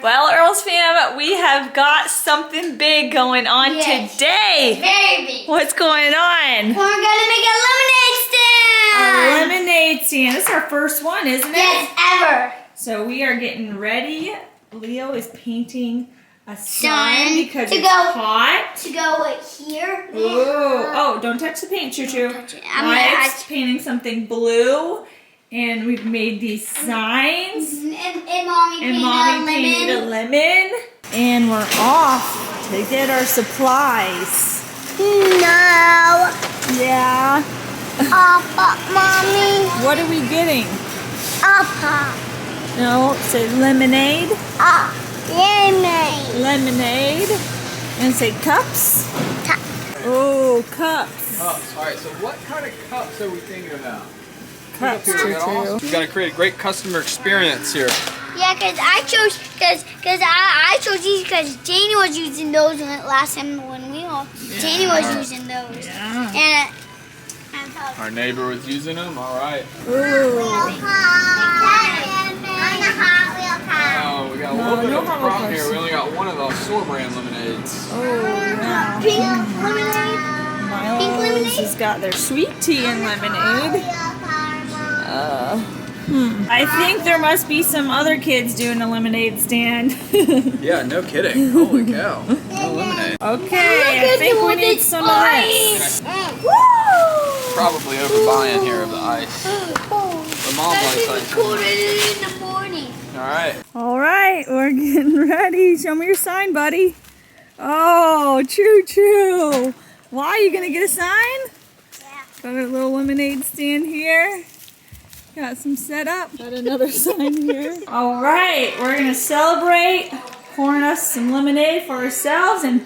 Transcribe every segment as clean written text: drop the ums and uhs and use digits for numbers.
Well, Earls fam, we have got something big going on today. Very big. What's going on? We're gonna make a lemonade stand. A lemonade stand. This is our first one, isn't it? Yes, ever. So we are getting ready. Leo is painting a sign because it's hot. To go here. Ooh. Oh, don't touch the paint, Choo Choo. Wyatt's painting something blue. And we've made these signs. And Mommy painted a lemon. And we're off to get our supplies. No. Yeah. Mommy. What are we getting? No, it says lemonade. Lemonade. Lemonade. And say cups. Oh, cups. Cups. All right, so what kind of cups are we thinking about? Cups, Choo Choo. We've got to create a great customer experience here. Yeah, because I chose these because Janie was using those last time when we all. Janie was using those. Yeah. And Our neighbor was using them. All right. Ooh. Oh, we got a little bit of a problem here. We only got one of those store brand lemonades. Oh, wow. Pink lemonade. Milo's has got their sweet tea and lemonade. I think there must be some other kids doing a lemonade stand. Yeah, no kidding. Holy cow. No lemonade. Okay, I think we need some of this. Probably overbuying here of the ice. The mom likes ice. Colder in the morning. All All right, right. we're getting ready. Show me your sign, buddy. Oh, Choo Choo. Why are you gonna get a sign? Yeah. Got a little lemonade stand here. Got some set up. Got another sign here. All right, we're gonna celebrate pouring us some lemonade for ourselves and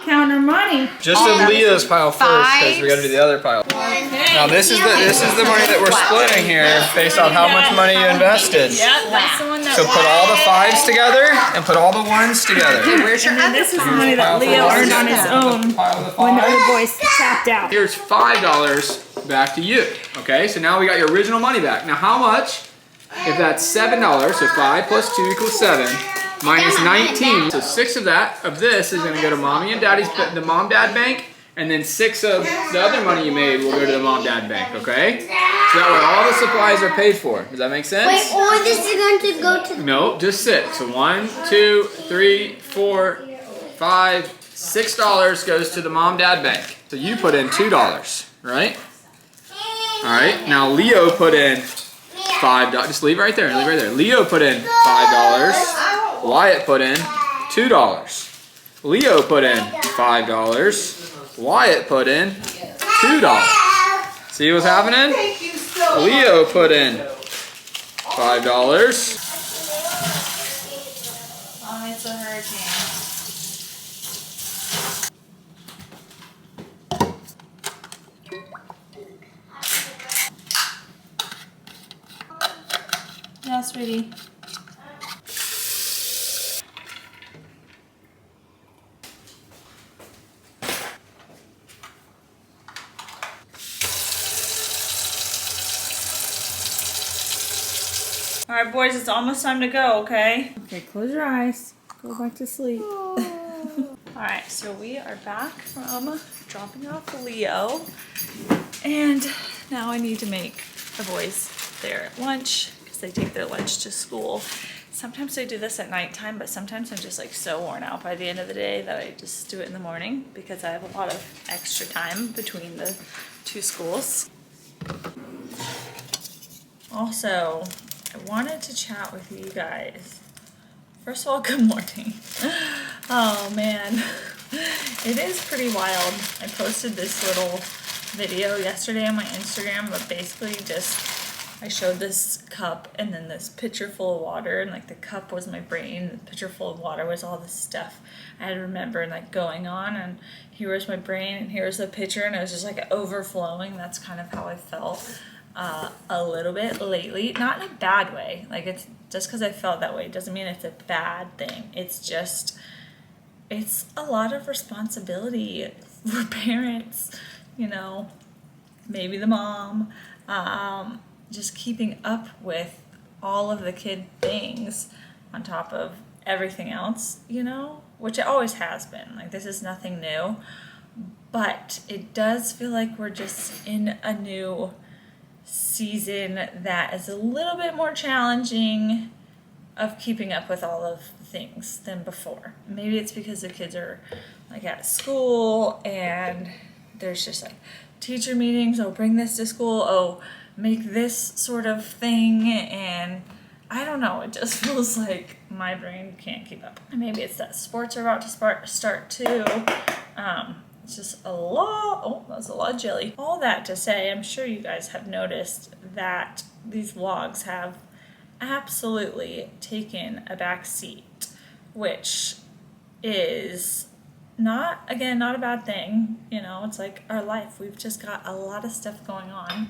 count our money. Just in Leah's pile first, because we got to do the other pile. Okay. Now this is the money that we're splitting here, based on how much money you invested. Yep, that's the one that. So put all the fives together and put all the ones together. Where's your and this is the money that Leo earned on his own when the other boys tapped out. Here's $5 back to you. Okay, so now we got your original money back. Now how much? If that's $7, so 5 plus 2 equals 7, minus 19. So 6 of this is going to go to Mommy and Daddy's, the Mom-Dad bank, and then 6 of the other money you made will go to the Mom-Dad bank, okay? So that way all the supplies are paid for. Does that make sense? Wait, all this is going to go to... No, just 6. So 1, 2, 3, 4, 5, $6 goes to the Mom-Dad bank. So you put in $2, right? All right, now Leo put in $5. Just leave it right there. Leave it right there. Leo put in $5. Wyatt put in $2. Leo put in $5. Wyatt put in $2. See what's happening? Leo put in $5. Oh, it's a hurricane. Yeah, sweetie. All right, boys, it's almost time to go, okay? Okay, close your eyes. Go back to sleep. All right, so we are back from dropping off Leo. And now I need to make the boys their lunch because they take their lunch to school. Sometimes I do this at nighttime, but sometimes I'm just like so worn out by the end of the day that I just do it in the morning because I have a lot of extra time between the two schools. Also, I wanted to chat with you guys. First of all, good morning. Oh man, it is pretty wild. I posted this little video yesterday on my Instagram, but basically just I showed this cup and then this pitcher full of water, and like the cup was my brain, the pitcher full of water was all this stuff I had to remember and like going on, and here was my brain and here's the pitcher, and it was just like overflowing. That's kind of how I felt a little bit lately, not in a bad way. Like, it's just because I felt that way doesn't mean it's a bad thing. It's just, it's a lot of responsibility for parents, you know, maybe the mom, just keeping up with all of the kid things on top of everything else, you know, which it always has been. Like, this is nothing new, but it does feel like we're just in a new season that is a little bit more challenging of keeping up with all of the things than before. Maybe it's because the kids are like at school and there's just like teacher meetings, oh, bring this to school, oh, make this sort of thing, and I don't know, it just feels like my brain can't keep up. And maybe it's that sports are about to start too. It's just a lot, oh, that's a lot of jelly. All that to say, I'm sure you guys have noticed that these vlogs have absolutely taken a back seat, which is not a bad thing. You know, it's like our life. We've just got a lot of stuff going on,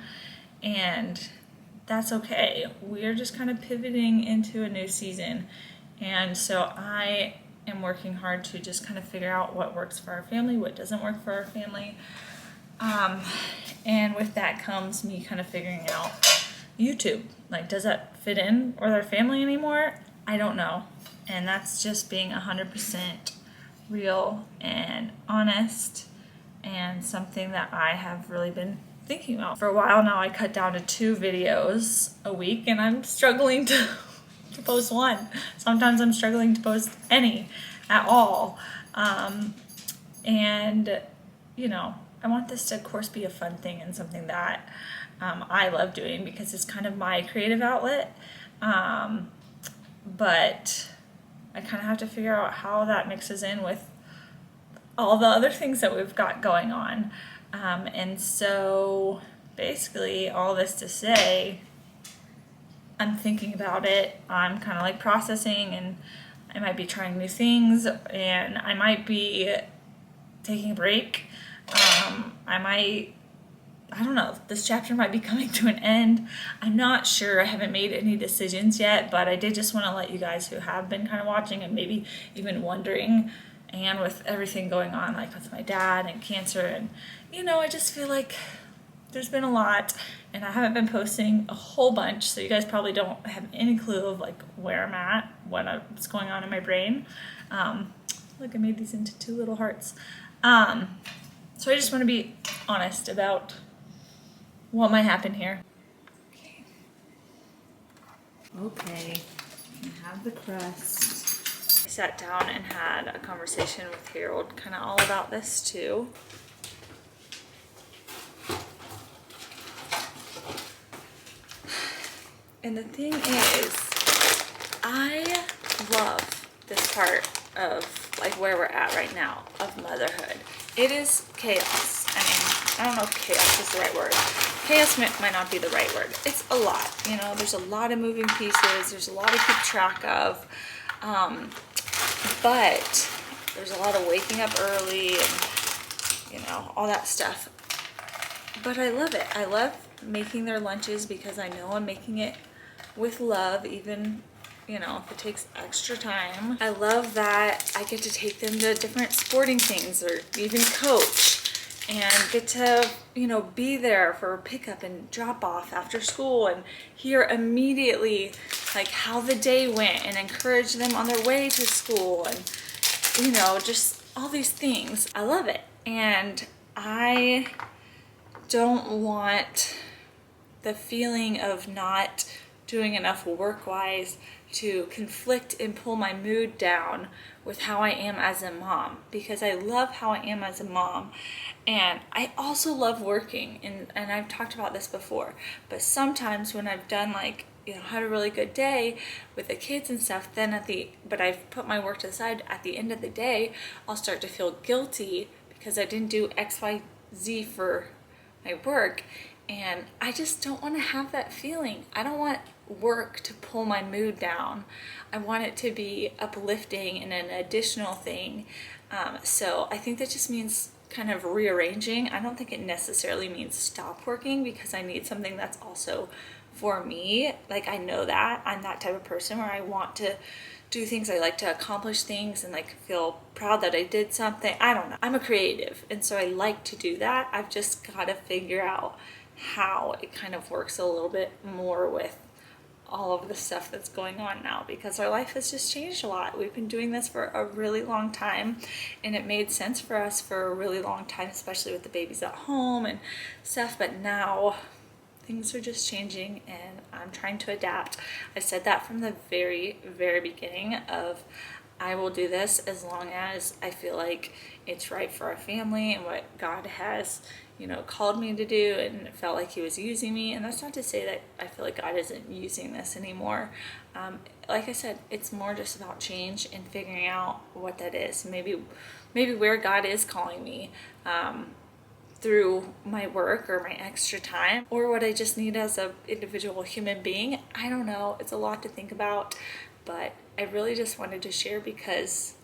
and that's okay. We're just kind of pivoting into a new season, and so I am working hard to just kind of figure out what works for our family, what doesn't work for our family, and with that comes me kind of figuring out YouTube. Like, does that fit in with our family anymore? I don't know, and that's just being 100% real and honest, and something that I have really been thinking about. For a while now, I cut down to 2 videos a week, and I'm struggling to post one. Sometimes I'm struggling to post any at all. And, you know, I want this to, of course, be a fun thing and something that I love doing because it's kind of my creative outlet. But I kind of have to figure out how that mixes in with all the other things that we've got going on. And so basically all this to say, I'm thinking about it, I'm kind of like processing, and I might be trying new things, and I might be taking a break. I don't know, this chapter might be coming to an end. I'm not sure, I haven't made any decisions yet, but I did just want to let you guys who have been kind of watching and maybe even wondering, and with everything going on, like with my dad and cancer, and you know, I just feel like there's been a lot, and I haven't been posting a whole bunch, so you guys probably don't have any clue of like where I'm at, what's going on in my brain. Look, I made these into 2 little hearts. So I just want to be honest about what might happen here. Okay, I have the crust. I sat down and had a conversation with Harold kind of all about this too. And the thing is, I love this part of like where we're at right now of motherhood. It is chaos. I mean, I don't know if chaos is the right word. Chaos might not be the right word. It's a lot, you know, there's a lot of moving pieces. There's a lot to keep track of. But there's a lot of waking up early and, you know, all that stuff. But I love it. I love making their lunches because I know I'm making it with love, even, you know, if it takes extra time. I love that I get to take them to different sporting things or even coach and get to, you know, be there for pickup and drop off after school and hear immediately like how the day went and encourage them on their way to school and, you know, just all these things. I love it. And I don't want the feeling of not doing enough work-wise to conflict and pull my mood down with how I am as a mom, because I love how I am as a mom, and I also love working, and I've talked about this before, but sometimes when I've done like, you know, had a really good day with the kids and stuff, then but I've put my work to the side, at the end of the day I'll start to feel guilty because I didn't do XYZ for my work, and I just don't want to have that feeling. I don't want work to pull my mood down. I want it to be uplifting and an additional thing. So I think that just means kind of rearranging. I don't think it necessarily means stop working, because I need something that's also for me. Like, I know that I'm that type of person where I want to do things. I like to accomplish things and like feel proud that I did something. I don't know. I'm a creative, and so I like to do that. I've just got to figure out how it kind of works a little bit more with all of the stuff that's going on now, because our life has just changed a lot. We've been doing this for a really long time, and it made sense for us for a really long time, especially with the babies at home and stuff, but now things are just changing and I'm trying to adapt. I said that from the very, very beginning of, I will do this as long as I feel like it's right for our family and what God has, you know, called me to do, and it felt like he was using me. And that's not to say that I feel like God isn't using this anymore. Like I said, it's more just about change and figuring out what that is. Maybe where God is calling me, through my work or my extra time, or what I just need as an individual human being. I don't know. It's a lot to think about, but I really just wanted to share because,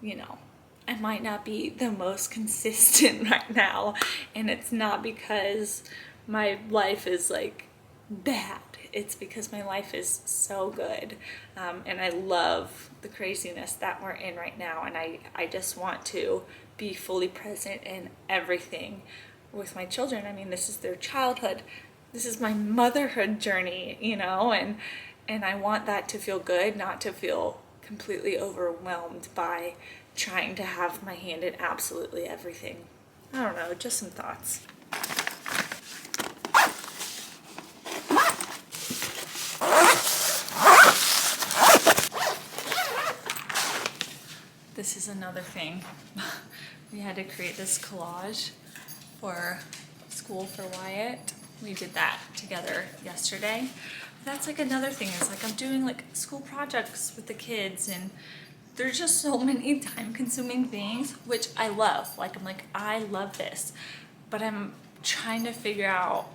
you know, I might not be the most consistent right now, and it's not because my life is like bad. It's because my life is so good, and I love the craziness that we're in right now, and I just want to be fully present in everything with my children. I mean, this is their childhood. This is my motherhood journey, you know, and I want that to feel good, not to feel completely overwhelmed by trying to have my hand in absolutely everything. I don't know, just some thoughts. This is another thing. We had to create this collage for school for Wyatt. We did that together yesterday. That's like another thing, is like I'm doing like school projects with the kids, and there's just so many time-consuming things, which I love. Like, I'm like, I love this, but I'm trying to figure out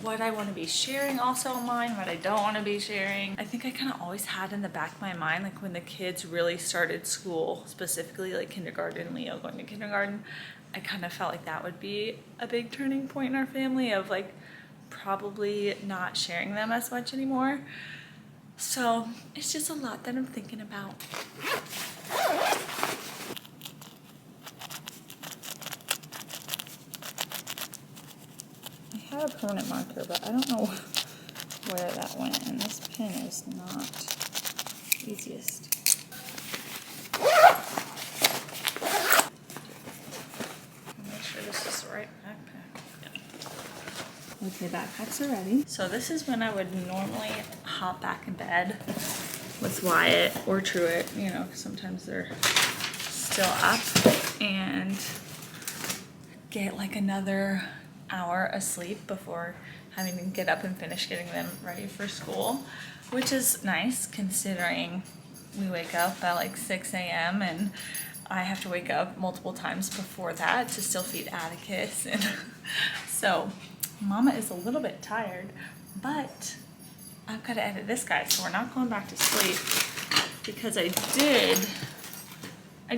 what I want to be sharing also online, what I don't want to be sharing. I think I kind of always had in the back of my mind, like when the kids really started school, specifically like kindergarten, Leo going to kindergarten, I kind of felt like that would be a big turning point in our family, of like probably not sharing them as much anymore. So it's just a lot that I'm thinking about. I have a permanent marker, but I don't know where that went, and this pen is not easiest. Make sure this is the right backpack. Yeah. Okay, backpacks are ready. So this is when I would normally hop back in bed with Wyatt or Truett, you know, 'cause sometimes they're still up, and get like another hour of sleep before having to get up and finish getting them ready for school, which is nice considering we wake up at like 6 a.m. and I have to wake up multiple times before that to still feed Atticus. And so Mama is a little bit tired, but I've got to edit this guy, so we're not going back to sleep, because I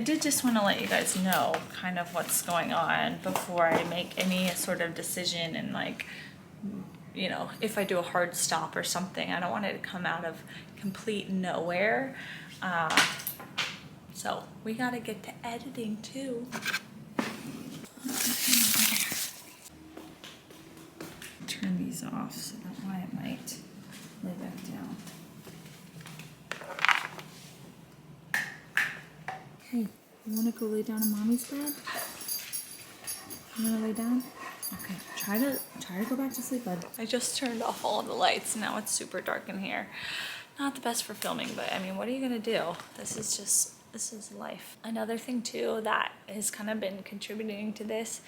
did just want to let you guys know kind of what's going on before I make any sort of decision, and like, you know, if I do a hard stop or something, I don't want it to come out of complete nowhere. So we got to get to editing too. Turn these off so that Wyatt might lay back down. Hey, you want to go lay down in Mommy's bed? You want to lay down? Okay, try to go back to sleep, bud. I just turned off all of the lights. Now it's super dark in here. Not the best for filming, but I mean, what are you gonna do? This is life. Another thing too that has kind of been contributing to this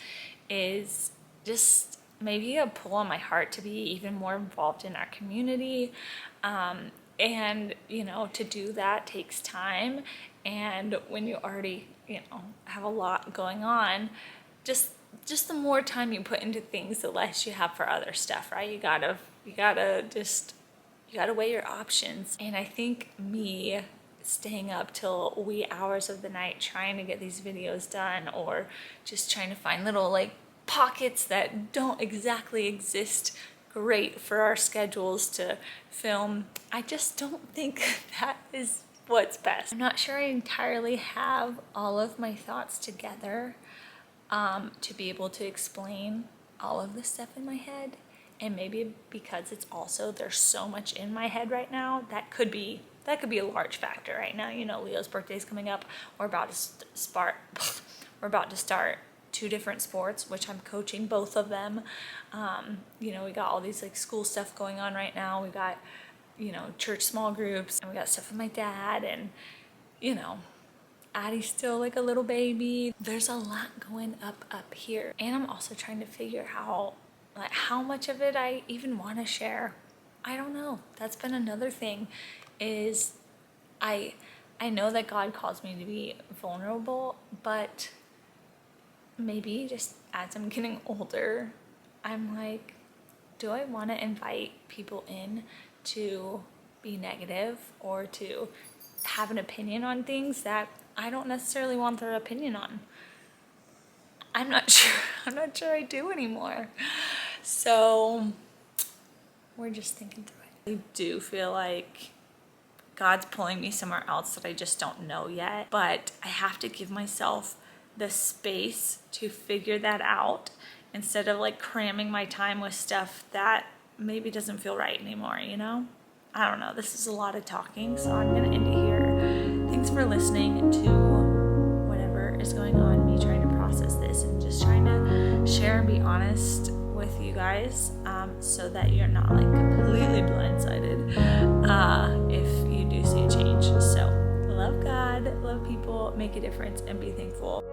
is just maybe a pull on my heart to be even more involved in our community. And you know, to do that takes time, and when you already, you know, have a lot going on, just the more time you put into things, the less you have for other stuff, right? You gotta weigh your options. And I think me staying up till wee hours of the night trying to get these videos done, or just trying to find little like pockets that don't exactly exist great for our schedules to film, I just don't think that is what's best. I'm not sure I entirely have all of my thoughts together to be able to explain all of this stuff in my head And maybe because it's also, there's so much in my head right now, that could be a large factor right now. You know, Leo's birthday's coming up. We're about to start 2 different sports, which I'm coaching both of them. You know, we got all these like school stuff going on right now. We got, you know, church small groups, and we got stuff with my dad, and, you know, Addie's still like a little baby. There's a lot going up here. And I'm also trying to figure out like how much of it I even want to share. I don't know. That's been another thing, is I know that God calls me to be vulnerable, but maybe just as I'm getting older, I'm like, do I want to invite people in to be negative or to have an opinion on things that I don't necessarily want their opinion on? I'm not sure I do anymore. So we're just thinking through it. I do feel like God's pulling me somewhere else that I just don't know yet, but I have to give myself the space to figure that out instead of like cramming my time with stuff that maybe doesn't feel right anymore, you know? I don't know. This is a lot of talking, so I'm gonna end it here. Thanks for listening to whatever is going on, me trying to process this and just trying to share and be honest with you guys, so that you're not like completely blindsided if you do see a change. So love God, love people, make a difference, and be thankful.